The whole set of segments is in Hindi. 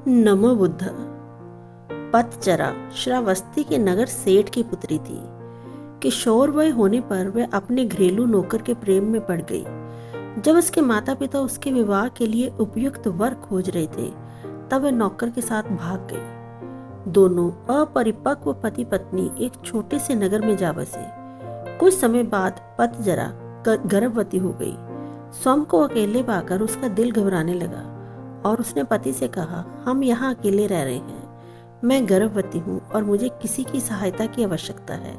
नमो बुद्ध। पतचरा श्रावस्ती के नगर सेठ की पुत्री थी। किशोर वय होने पर वह अपने घरेलू नौकर के प्रेम में पड़ गई। जब उसके माता पिता उसके विवाह के लिए उपयुक्त वर खोज रहे थे, तब वह नौकर के साथ भाग गई। दोनों अपरिपक्व पति पत्नी एक छोटे से नगर में जा बसे। कुछ समय बाद पतचरा गर्भवती हो गई। स्वयं को अकेले पाकर उसका दिल घबराने लगा और उसने पति से कहा, हम यहाँ अकेले रह रहे हैं। मैं गर्भवती हूँ और मुझे किसी की सहायता की आवश्यकता है।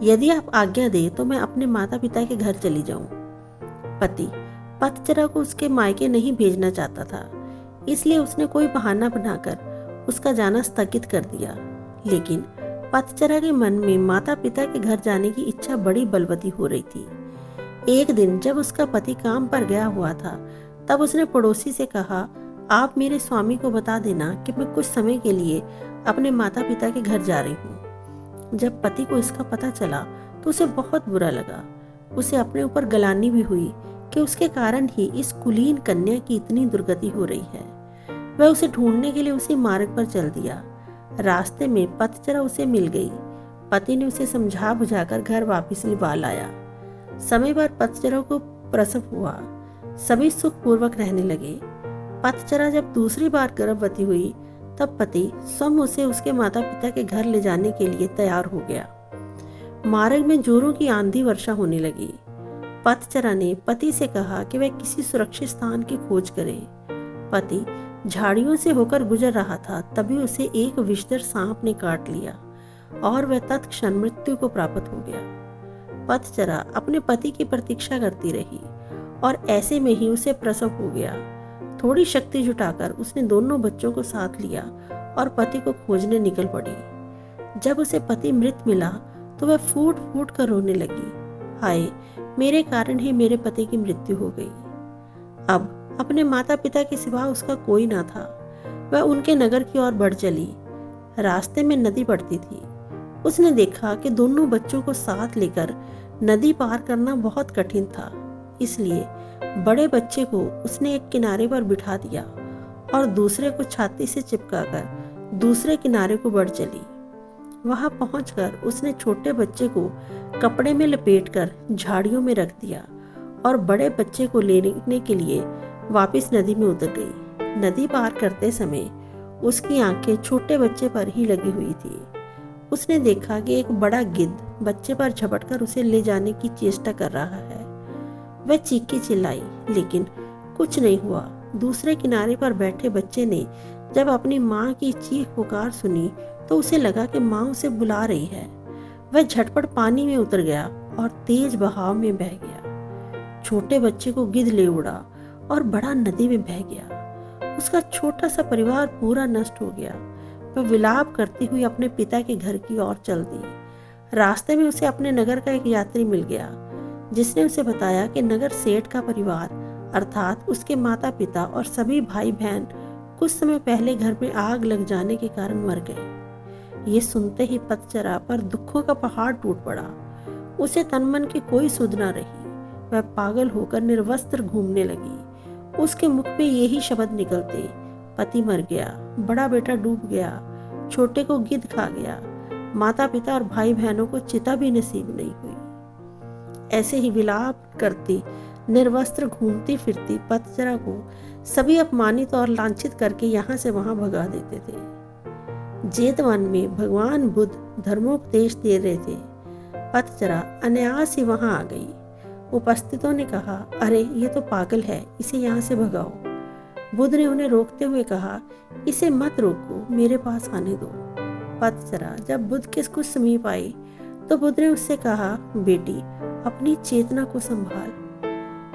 यदि आप आज्ञा दें तो मैं अपने माता पिता के घर चली जाऊं। पति पतचरा को उसके मायके नहीं भेजना चाहता था, इसलिए उसने कोई बहाना बनाकर उसका जाना स्थगित कर दिया। लेकिन पतचरा के मन में माता पिता के घर जाने की इच्छा बड़ी बलवती हो रही थी। एक दिन जब उसका पति काम पर गया हुआ था, तब उसने पड़ोसी से कहा, आप मेरे स्वामी को बता देना कि मैं कुछ समय के लिए अपने माता पिता के घर जा रही हूँ। जब पति को इसका पता चला तो उसे बहुत बुरा लगा। उसे अपने ऊपर गलानी भी हुई कि उसके कारण ही इस कुलीन कन्या की इतनी दुर्गति हो रही है। वह उसे ढूंढने के लिए उसी मार्ग पर चल दिया। रास्ते में पतचरा उसे मिल गई। पति ने उसे समझा बुझाकर घर वापस लिवा लाया। समय पर पतचरा को प्रसव हुआ। सभी सुखपूर्वक रहने लगे। पतचरा जब दूसरी बार गर्भवती हुई, तब पति स्वयं उसे उसके माता पिता के घर ले जाने के लिए तैयार हो गया। मार्ग में जोरों की आंधी वर्षा होने लगी। पतचरा ने पति से कहा कि वह किसी सुरक्षित स्थान की खोज करे। पति झाड़ियों से होकर गुजर रहा था, तभी उसे एक विषधर सांप ने काट लिया और वह तत्क्षण मृत्यु को प्राप्त हो गया। पतचरा अपने पति की प्रतीक्षा करती रही और ऐसे में ही उसे प्रसव हो गया। थोड़ी शक्ति जुटाकर उसने दोनों बच्चों को साथ लिया और पति को खोजने निकल पड़ी। जब उसे पति मृत मिला तो वह फूट फूट कर रोने लगी। हाय, मेरे कारण ही मेरे पति की मृत्यु हो गई। अब अपने माता पिता के सिवा उसका कोई ना था। वह उनके नगर की ओर बढ़ चली। रास्ते में नदी पड़ती थी। उसने देखा कि दोनों बच्चों को साथ लेकर नदी पार करना बहुत कठिन था, इसलिए बड़े बच्चे को उसने एक किनारे पर बिठा दिया और दूसरे को छाती से चिपकाकर दूसरे किनारे को बढ़ चली। वहां पहुंचकर उसने छोटे बच्चे को कपड़े में लपेटकर झाड़ियों में रख दिया और बड़े बच्चे को लेने के लिए वापस नदी में उतर गई। नदी पार करते समय उसकी आंखें छोटे बच्चे पर ही लगी हुई थी। उसने देखा कि एक बड़ा गिद्ध बच्चे पर झपटकर उसे ले जाने की चेष्टा कर रहा है। वह चीखी चिल्लाई, लेकिन कुछ नहीं हुआ। दूसरे किनारे पर बैठे बच्चे ने जब अपनी माँ की चीख पुकार सुनी तो उसे लगा कि माँ उसे बुला रही है। वह झटपट पानी में उतर गया और तेज बहाव में बह गया। छोटे बच्चे को गिद्ध ले उड़ा और बड़ा नदी में बह गया। उसका छोटा सा परिवार पूरा नष्ट हो गया। वह विलाप करती हुई अपने पिता के घर की ओर चल दी। रास्ते में उसे अपने नगर का एक यात्री मिल गया, जिसने उसे बताया कि नगर सेठ का परिवार अर्थात उसके माता पिता और सभी भाई बहन कुछ समय पहले घर में आग लग जाने के कारण मर गए। ये सुनते ही पतचरा पर दुखों का पहाड़ टूट पड़ा। उसे तन मन की कोई सुध न रही। वह पागल होकर निर्वस्त्र घूमने लगी। उसके मुख में यही शब्द निकलते, पति मर गया, बड़ा बेटा डूब गया, छोटे को गिद्ध खा गया, माता पिता और भाई बहनों को चिता भी नसीब नहीं हुई। ऐसे ही विलाप करती निर्वस्त्र घूमती फिरती पतचरा को सभी अपमानित और लांछित करके यहाँ से वहां भगा देते थे। जेतवन में भगवान बुद्ध धर्मोपदेश दे रहे थे। पतचरा अनायास ही वहां आ गई। उपस्थितों ने कहा, अरे ये तो पागल है, इसे यहाँ से भगाओ। बुद्ध ने उन्हें रोकते हुए कहा, इसे मत रोको, मेरे पास आने दो। पतचरा जब बुद्ध के कुछ समीप आई तो बुद्ध ने उससे कहा, बेटी अपनी चेतना को संभाल।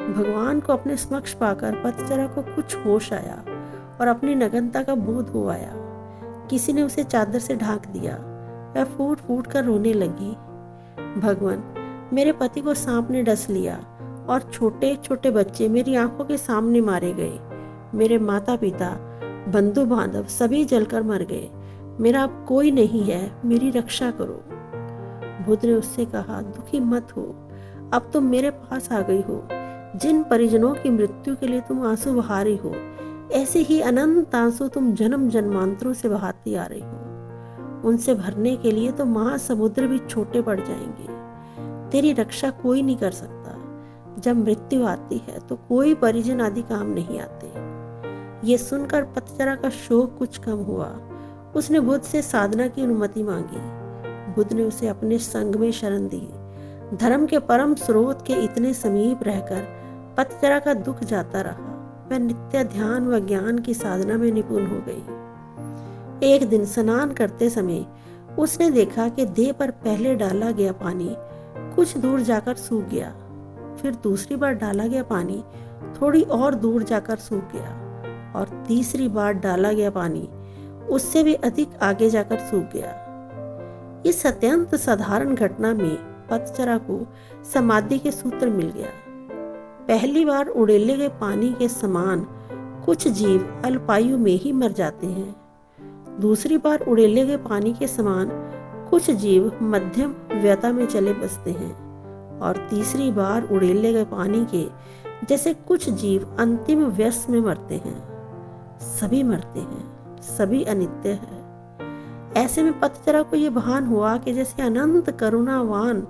भगवान को अपने समक्ष पाकर पतचरा को कुछ होश आया और अपनी नग्नता का बोध हो आया। किसी ने उसे चादर से ढांक दिया। वह फूट फूट कर रोने लगी। भगवान, मेरे पति को सांप ने डस लिया और छोटे छोटे बच्चे मेरी आंखों के सामने मारे गए। मेरे माता पिता बंधु बांधव सभी जलकर मर गए। मेरा अब कोई नहीं है, मेरी रक्षा करो। बुद्ध ने उससे कहा, दुखी मत हो, अब तुम मेरे पास आ गई हो। जिन परिजनों की मृत्यु के लिए तुम आंसू बहा रही हो, ऐसे ही अनंत आंसू तुम जन्म जन्मांतरों से बहाती आ रही हो। उनसे भरने के लिए तो महासमुद्र भी छोटे पड़ जाएंगे। तेरी रक्षा कोई नहीं कर सकता। जब मृत्यु आती है तो कोई परिजन आदि काम नहीं आते। ये सुनकर पतजरा का शोक कुछ कम हुआ। उसने बुद्ध से साधना की अनुमति मांगी। बुद्ध ने उसे अपने संग में शरण दी। धर्म के परम स्रोत के इतने समीप रहकर पतजरा का दुख जाता रहा। वह नित्य ध्यान व ज्ञान की साधना में निपुण हो गई। एक दिन स्नान करते समय उसने देखा कि देह पर पहले डाला गया पानी कुछ दूर जाकर सूख गया। फिर दूसरी बार डाला गया पानी थोड़ी और दूर जाकर सूख गया और तीसरी बार डाला गया पानी उससे भी अधिक आगे जाकर सूख गया। इस अत्यंत साधारण घटना में पतजरा को समाधि के सूत्र मिल गया। पहली बार उड़ेले गए पानी के समान कुछ जीव अल्पायु में ही मर जाते हैं। दूसरी बार उड़ेले गए पानी के समान कुछ जीव मध्यम व्यथा में चले बसते हैं और तीसरी बार उड़ेले गए पानी के जैसे कुछ जीव अंतिम व्यस में मरते हैं। सभी मरते हैं, सभी अनित्य है। ऐसे में पतजरा को यह भान हुआ कि जैसे अनंत करुणावान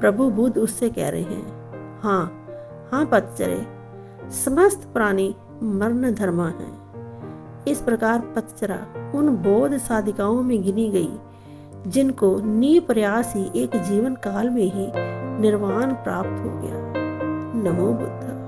प्रभु बुद्ध उससे कह रहे हैं, हाँ पतजरे, समस्त प्राणी मरण धर्मा है। इस प्रकार पतजरा उन बौद्ध साधिकाओं में गिनी गई जिनको निप्रयास ही एक जीवन काल में ही निर्वाण प्राप्त हो गया। नमो बुद्ध।